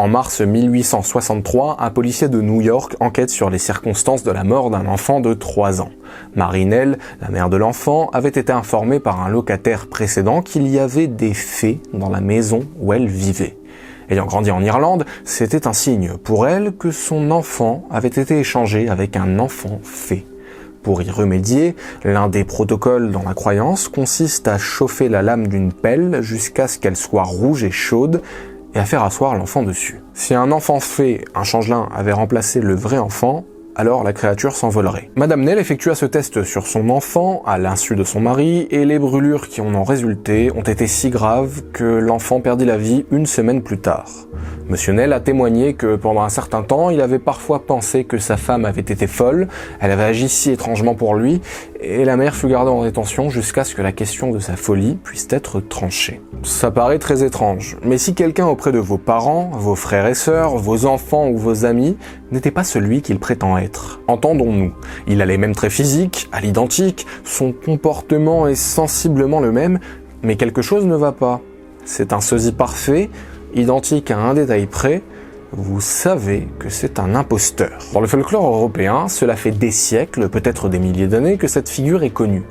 En mars 1863, un policier de New York enquête sur les circonstances de la mort d'un enfant de 3 ans. Marinelle, la mère de l'enfant, avait été informée par un locataire précédent qu'il y avait des fées dans la maison où elle vivait. Ayant grandi en Irlande, c'était un signe pour elle que son enfant avait été échangé avec un enfant fée. Pour y remédier, l'un des protocoles dans la croyance consiste à chauffer la lame d'une pelle jusqu'à ce qu'elle soit rouge et chaude et à faire asseoir l'enfant dessus. Si un enfant fée, un changelin, avait remplacé le vrai enfant, alors la créature s'envolerait. Madame Nell effectua ce test sur son enfant, à l'insu de son mari, et les brûlures qui en ont résulté ont été si graves que l'enfant perdit la vie 1 semaine plus tard. Monsieur Nell a témoigné que pendant un certain temps, il avait parfois pensé que sa femme avait été folle, elle avait agi si étrangement pour lui, et la mère fut gardée en détention jusqu'à ce que la question de sa folie puisse être tranchée. Ça paraît très étrange, mais si quelqu'un auprès de vos parents, vos frères et sœurs, vos enfants ou vos amis n'était pas celui qu'il prétend être, entendons-nous, il a les mêmes traits physiques, à l'identique, son comportement est sensiblement le même, mais quelque chose ne va pas. C'est un sosie parfait, identique à un détail près, vous savez que c'est un imposteur. Dans le folklore européen, cela fait des siècles, peut-être des milliers d'années, que cette figure est connue.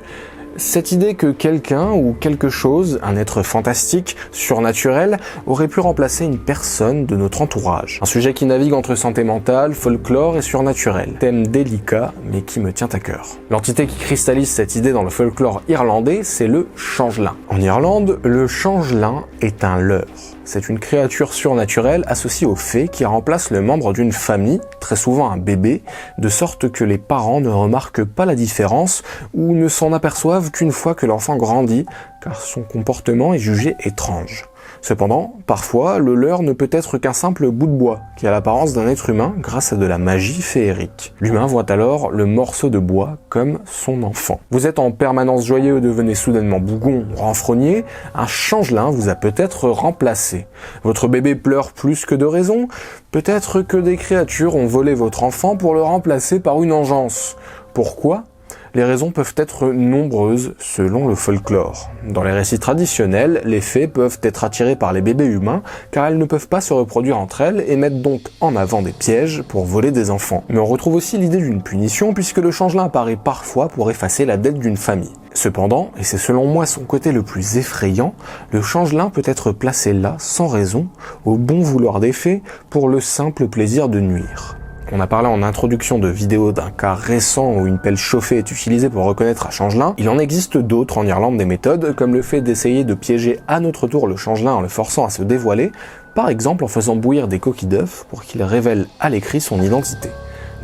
Cette idée que quelqu'un ou quelque chose, un être fantastique, surnaturel, aurait pu remplacer une personne de notre entourage. Un sujet qui navigue entre santé mentale, folklore et surnaturel. Thème délicat, mais qui me tient à cœur. L'entité qui cristallise cette idée dans le folklore irlandais, c'est le changelin. En Irlande, le changelin est un leurre. C'est une créature surnaturelle associée aux fées qui remplace le membre d'une famille, très souvent un bébé, de sorte que les parents ne remarquent pas la différence ou ne s'en aperçoivent qu'une fois que l'enfant grandit, car son comportement est jugé étrange. Cependant, parfois, le leurre ne peut être qu'un simple bout de bois, qui a l'apparence d'un être humain grâce à de la magie féerique. L'humain voit alors le morceau de bois comme son enfant. Vous êtes en permanence joyeux et devenez soudainement bougon ou renfrogné, un changelin vous a peut-être remplacé. Votre bébé pleure plus que de raison, peut-être que des créatures ont volé votre enfant pour le remplacer par une engeance. Pourquoi ? Les raisons peuvent être nombreuses selon le folklore. Dans les récits traditionnels, les fées peuvent être attirées par les bébés humains car elles ne peuvent pas se reproduire entre elles et mettent donc en avant des pièges pour voler des enfants. Mais on retrouve aussi l'idée d'une punition puisque le changelin apparaît parfois pour effacer la dette d'une famille. Cependant, et c'est selon moi son côté le plus effrayant, le changelin peut être placé là sans raison, au bon vouloir des fées, pour le simple plaisir de nuire. On a parlé en introduction de vidéos d'un cas récent où une pelle chauffée est utilisée pour reconnaître un changelin. Il en existe d'autres en Irlande des méthodes, comme le fait d'essayer de piéger à notre tour le changelin en le forçant à se dévoiler, par exemple en faisant bouillir des coquilles d'œufs pour qu'il révèle à l'écrit son identité.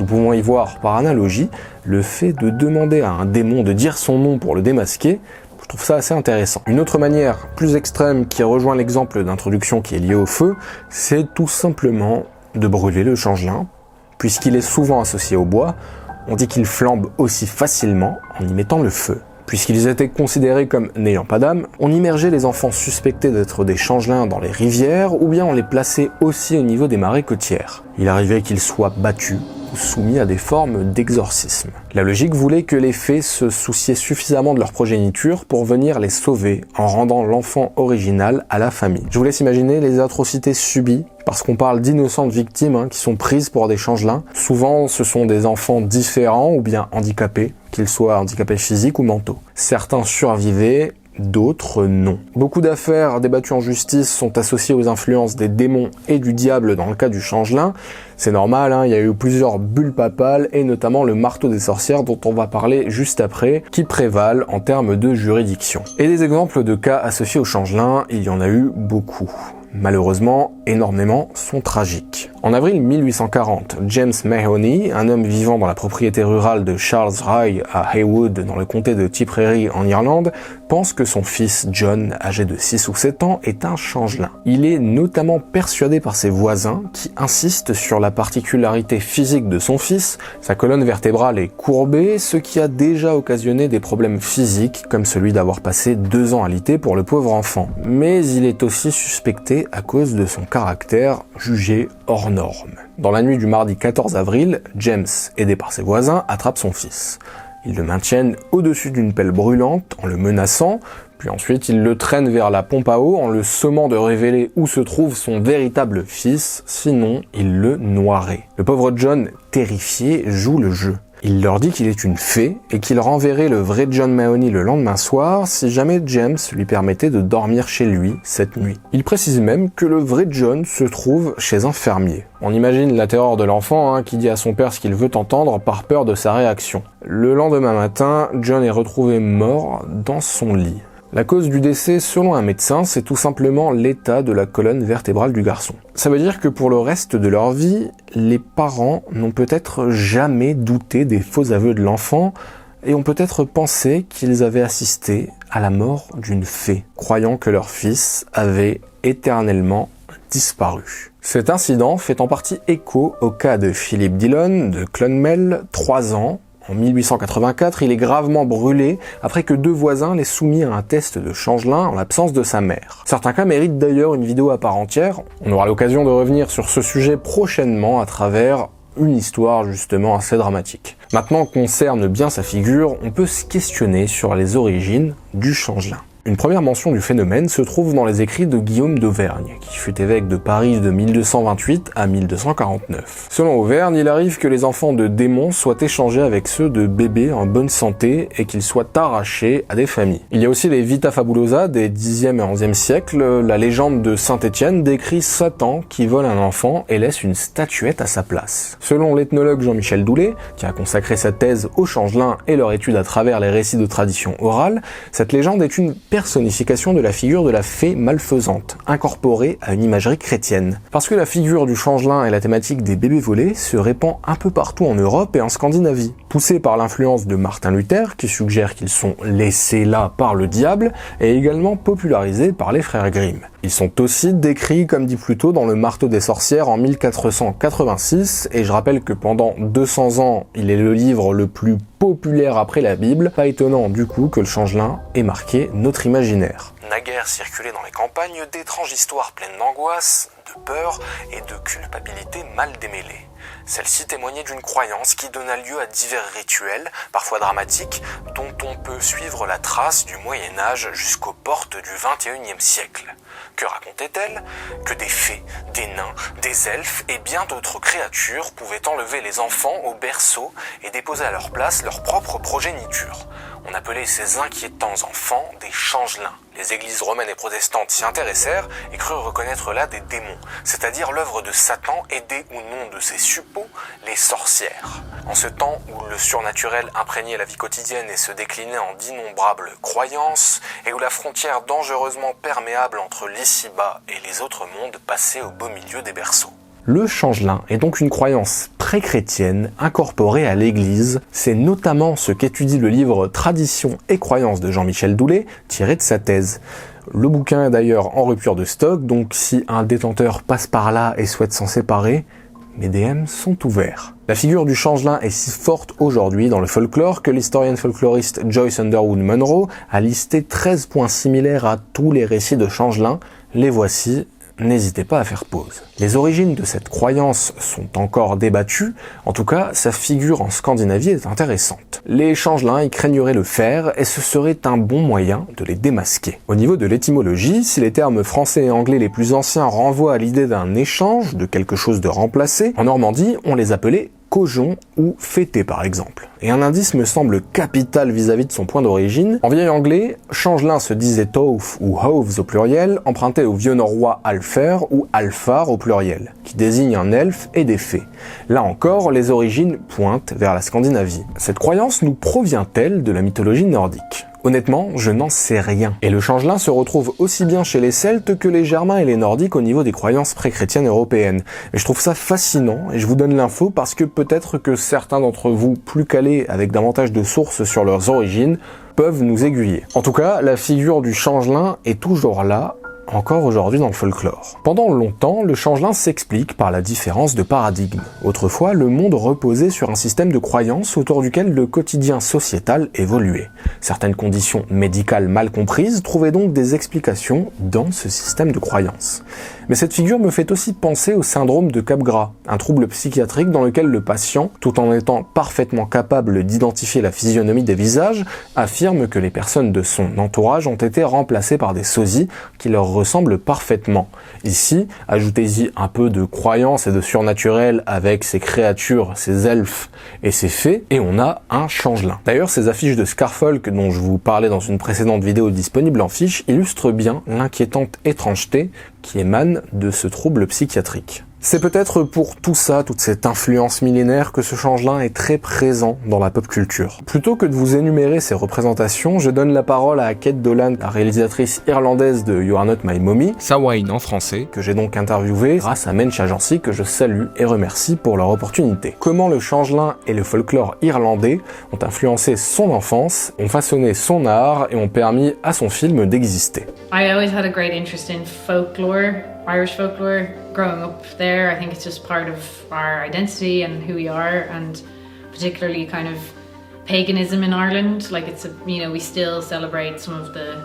Nous pouvons y voir, par analogie, le fait de demander à un démon de dire son nom pour le démasquer. Je trouve ça assez intéressant. Une autre manière plus extrême qui rejoint l'exemple d'introduction qui est lié au feu, c'est tout simplement de brûler le changelin. Puisqu'il est souvent associé au bois, on dit qu'il flambe aussi facilement en y mettant le feu. Puisqu'ils étaient considérés comme n'ayant pas d'âme, on immergeait les enfants suspectés d'être des changelins dans les rivières ou bien on les plaçait aussi au niveau des marais côtières. Il arrivait qu'ils soient battus ou soumis à des formes d'exorcisme. La logique voulait que les fées se souciaient suffisamment de leur progéniture pour venir les sauver en rendant l'enfant original à la famille. Je vous laisse imaginer les atrocités subies parce qu'on parle d'innocentes victimes qui sont prises pour des changelins. Souvent, ce sont des enfants différents ou bien handicapés, qu'ils soient handicapés physiques ou mentaux. Certains survivaient, d'autres non. Beaucoup d'affaires débattues en justice sont associées aux influences des démons et du diable dans le cas du changelin. C'est normal, il y a eu plusieurs bulles papales et notamment le marteau des sorcières dont on va parler juste après, qui prévalent en termes de juridiction. Et des exemples de cas associés au changelin, il y en a eu beaucoup. Malheureusement, énormément sont tragiques. En avril 1840, James Mahoney, un homme vivant dans la propriété rurale de Charles Rye à Haywood dans le comté de Tipperary en Irlande, pense que son fils John, âgé de 6 ou 7 ans, est un changelin. Il est notamment persuadé par ses voisins qui insistent sur la particularité physique de son fils, sa colonne vertébrale est courbée, ce qui a déjà occasionné des problèmes physiques comme celui d'avoir passé 2 ans alité pour le pauvre enfant. Mais il est aussi suspecté à cause de son caractère jugé hors norme. Dans la nuit du mardi 14 avril, James, aidé par ses voisins, attrape son fils. Ils le maintiennent au-dessus d'une pelle brûlante en le menaçant, Puis ensuite, il le traîne vers la pompe à eau en le sommant de révéler où se trouve son véritable fils, sinon il le noierait. Le pauvre John, terrifié, joue le jeu. Il leur dit qu'il est une fée et qu'il renverrait le vrai John Mahoney le lendemain soir si jamais James lui permettait de dormir chez lui cette nuit. Il précise même que le vrai John se trouve chez un fermier. On imagine la terreur de l'enfant qui dit à son père ce qu'il veut entendre par peur de sa réaction. Le lendemain matin, John est retrouvé mort dans son lit. La cause du décès, selon un médecin, c'est tout simplement l'état de la colonne vertébrale du garçon. Ça veut dire que pour le reste de leur vie, les parents n'ont peut-être jamais douté des faux aveux de l'enfant et ont peut-être pensé qu'ils avaient assisté à la mort d'une fée, croyant que leur fils avait éternellement disparu. Cet incident fait en partie écho au cas de Philip Dillon de Clonmel, 3 ans. En 1884, il est gravement brûlé après que 2 voisins l'aient soumis à un test de changelin en l'absence de sa mère. Certains cas méritent d'ailleurs une vidéo à part entière. On aura l'occasion de revenir sur ce sujet prochainement à travers une histoire justement assez dramatique. Maintenant qu'on cerne bien sa figure, on peut se questionner sur les origines du changelin. Une première mention du phénomène se trouve dans les écrits de Guillaume d'Auvergne, qui fut évêque de Paris de 1228 à 1249. Selon Auvergne, il arrive que les enfants de démons soient échangés avec ceux de bébés en bonne santé et qu'ils soient arrachés à des familles. Il y a aussi les Vita Fabulosa des 10e et 11e siècles. La légende de Saint-Étienne décrit Satan qui vole un enfant et laisse une statuette à sa place. Selon l'ethnologue Jean-Michel Doulet, qui a consacré sa thèse aux changelins et leur étude à travers les récits de tradition orale, cette légende est une personnification de la figure de la fée malfaisante, incorporée à une imagerie chrétienne. Parce que la figure du changelin et la thématique des bébés volés se répand un peu partout en Europe et en Scandinavie. Poussée par l'influence de Martin Luther, qui suggère qu'ils sont laissés là par le diable, et également popularisée par les frères Grimm. Ils sont aussi décrits, comme dit plus tôt, dans le Marteau des sorcières en 1486, et je rappelle que pendant 200 ans, il est le livre le plus populaire après la Bible, pas étonnant du coup que le changelin ait marqué notre imaginaire. Naguère circulaient dans les campagnes d'étranges histoires pleines d'angoisse, de peur et de culpabilité mal démêlée. Celle-ci témoignait d'une croyance qui donna lieu à divers rituels, parfois dramatiques, dont on peut suivre la trace du Moyen-Âge jusqu'aux portes du XXIe siècle. Que racontait-elle? Que des fées, des nains, des elfes et bien d'autres créatures pouvaient enlever les enfants au berceau et déposer à leur place leur propre progéniture. On appelait ces inquiétants enfants des changelins. Les églises romaines et protestantes s'y intéressèrent et crurent reconnaître là des démons, c'est-à-dire l'œuvre de Satan aidé ou non de ses suppôts, les sorcières. En ce temps où le surnaturel imprégnait la vie quotidienne et se déclinait en d'innombrables croyances, et où la frontière dangereusement perméable entre l'ici-bas et les autres mondes passait au beau milieu des berceaux. Le changelin est donc une croyance pré-chrétienne incorporée à l'Église. C'est notamment ce qu'étudie le livre Traditions et croyances de Jean-Michel Doulet, tiré de sa thèse. Le bouquin est d'ailleurs en rupture de stock, donc si un détenteur passe par là et souhaite s'en séparer, mes DM sont ouverts. La figure du changelin est si forte aujourd'hui dans le folklore que l'historienne folkloriste Joyce Underwood Munro a listé 13 points similaires à tous les récits de changelin. Les voici. N'hésitez pas à faire pause. Les origines de cette croyance sont encore débattues, en tout cas sa figure en Scandinavie est intéressante. Les changelins y craigneraient le fer et ce serait un bon moyen de les démasquer. Au niveau de l'étymologie, si les termes français et anglais les plus anciens renvoient à l'idée d'un échange, de quelque chose de remplacé, en Normandie on les appelait cojon ou fêté par exemple. Et un indice me semble capital vis-à-vis de son point d'origine. En vieil anglais, changelin se disait tauf ou hoves au pluriel, emprunté au vieux norrois alfer ou alfar au pluriel, qui désigne un elfe et des fées. Là encore, les origines pointent vers la Scandinavie. Cette croyance nous provient-elle de la mythologie nordique ? Honnêtement, je n'en sais rien. Et le changelin se retrouve aussi bien chez les Celtes que les Germains et les Nordiques au niveau des croyances pré-chrétiennes européennes. Et je trouve ça fascinant, et je vous donne l'info parce que peut-être que certains d'entre vous, plus calés avec davantage de sources sur leurs origines, peuvent nous aiguiller. En tout cas, la figure du changelin est toujours là, encore aujourd'hui dans le folklore. Pendant longtemps, le changelin s'explique par la différence de paradigme. Autrefois, le monde reposait sur un système de croyances autour duquel le quotidien sociétal évoluait. Certaines conditions médicales mal comprises trouvaient donc des explications dans ce système de croyances. Mais cette figure me fait aussi penser au syndrome de Capgras, un trouble psychiatrique dans lequel le patient, tout en étant parfaitement capable d'identifier la physionomie des visages, affirme que les personnes de son entourage ont été remplacées par des sosies qui leur ressemblent parfaitement. Ici, ajoutez-y un peu de croyance et de surnaturel avec ces créatures, ces elfes et ces fées, et on a un changelin. D'ailleurs, ces affiches de Scarfolk dont je vous parlais dans une précédente vidéo disponible en fiche illustrent bien l'inquiétante étrangeté qui émane de ce trouble psychiatrique. C'est peut-être pour tout ça, toute cette influence millénaire, que ce changelin est très présent dans la pop culture. Plutôt que de vous énumérer ces représentations, je donne la parole à Kate Dolan, la réalisatrice irlandaise de You Are Not My Mommy, Samhain en français, que j'ai donc interviewé grâce à Mensch Agency, que je salue et remercie pour leur opportunité. Comment le changelin et le folklore irlandais ont influencé son enfance, ont façonné son art et ont permis à son film d'exister. I always had a great interest in folklore, Irish folklore. Growing up there, I think it's just part of our identity and who we are, and particularly kind of paganism in Ireland. Like we still celebrate some of the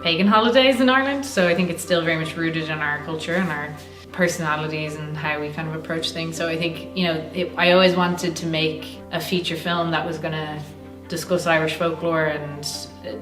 pagan holidays in Ireland, so I think it's still very much rooted in our culture and our personalities and how we kind of approach things. So I think, I always wanted to make a feature film that was going to discuss Irish folklore and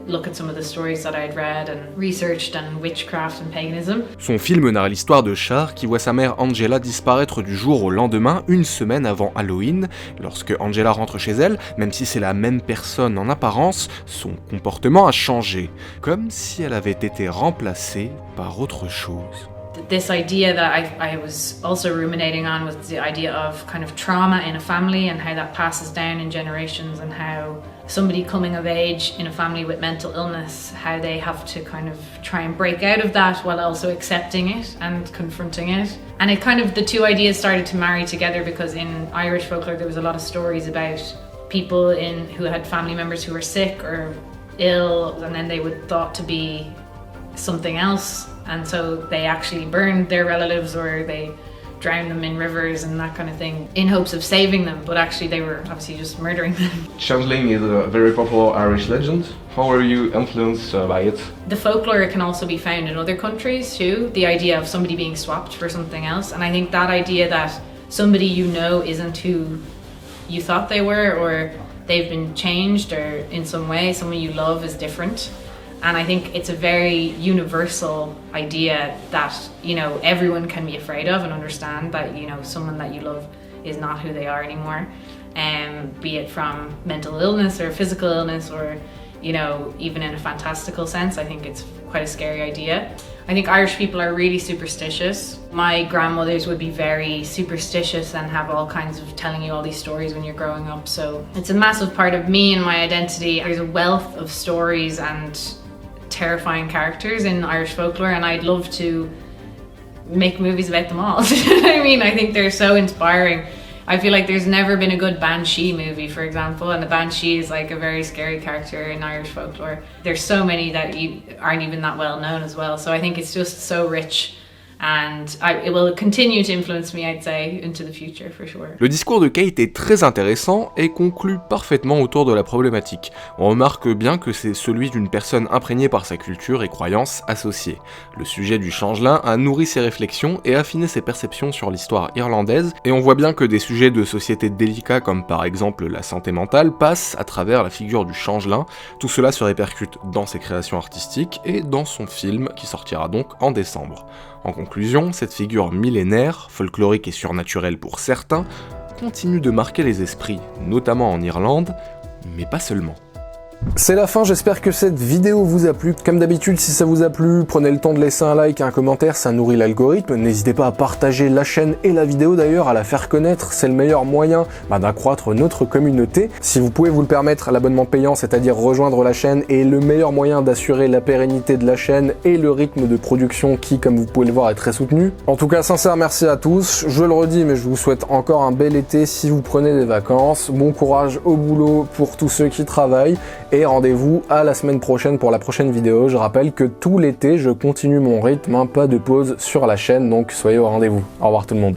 look at some of the stories that I'd read and researched on witchcraft and paganism. Son film narre l'histoire de Char qui voit sa mère Angela disparaître du jour au lendemain, une semaine avant Halloween. Lorsque Angela rentre chez elle, même si c'est la même personne en apparence, son comportement a changé, comme si elle avait été remplacée par autre chose. This idea that I was also ruminating on was the idea of kind of trauma in a family and how that passes down in generations, and how somebody coming of age in a family with mental illness, how they have to kind of try and break out of that while also accepting it and confronting it. And it kind of, the two ideas started to marry together, because in Irish folklore there was a lot of stories about people who had family members who were sick or ill, and then they were thought to be something else, and so they actually burned their relatives or they drowned them in rivers and that kind of thing in hopes of saving them, but actually they were obviously just murdering them. Changeling is a very popular Irish legend. How were you influenced by it? The folklore can also be found in other countries too, the idea of somebody being swapped for something else, and I think that idea that somebody isn't who you thought they were, or they've been changed, or in some way someone you love is different. And I think it's a very universal idea that, everyone can be afraid of and understand that, someone that you love is not who they are anymore. Be it from mental illness or physical illness, or, even in a fantastical sense. I think it's quite a scary idea. I think Irish people are really superstitious. My grandmothers would be very superstitious and have all kinds of telling you all these stories when you're growing up. So it's a massive part of me and my identity. There's a wealth of stories and terrifying characters in Irish folklore, and I'd love to make movies about them all. I think they're so inspiring. I feel like there's never been a good Banshee movie, for example, and the Banshee is like a very scary character in Irish folklore. There's so many that aren't even that well known as well, so I think it's just so rich. And it will continue to influence me, I'd say, into the future, for sure. Le discours de Kate est très intéressant et conclut parfaitement autour de la problématique. On remarque bien que c'est celui d'une personne imprégnée par sa culture et croyances associées. Le sujet du changelin a nourri ses réflexions et affiné ses perceptions sur l'histoire irlandaise, et on voit bien que des sujets de société délicats comme par exemple la santé mentale passent à travers la figure du changelin. Tout cela se répercute dans ses créations artistiques et dans son film qui sortira donc en décembre. En conclusion, cette figure millénaire, folklorique et surnaturelle pour certains, continue de marquer les esprits, notamment en Irlande, mais pas seulement. C'est la fin, j'espère que cette vidéo vous a plu. Comme d'habitude, si ça vous a plu, prenez le temps de laisser un like et un commentaire, ça nourrit l'algorithme. N'hésitez pas à partager la chaîne et la vidéo d'ailleurs, à la faire connaître, c'est le meilleur moyen d'accroître notre communauté. Si vous pouvez vous le permettre, l'abonnement payant, c'est-à-dire rejoindre la chaîne, est le meilleur moyen d'assurer la pérennité de la chaîne et le rythme de production qui, comme vous pouvez le voir, est très soutenu. En tout cas, sincère merci à tous. Je le redis, mais je vous souhaite encore un bel été si vous prenez des vacances. Bon courage au boulot pour tous ceux qui travaillent. Et rendez-vous à la semaine prochaine pour la prochaine vidéo. Je rappelle que tout l'été, je continue mon rythme, pas de pause sur la chaîne, donc soyez au rendez-vous. Au revoir tout le monde.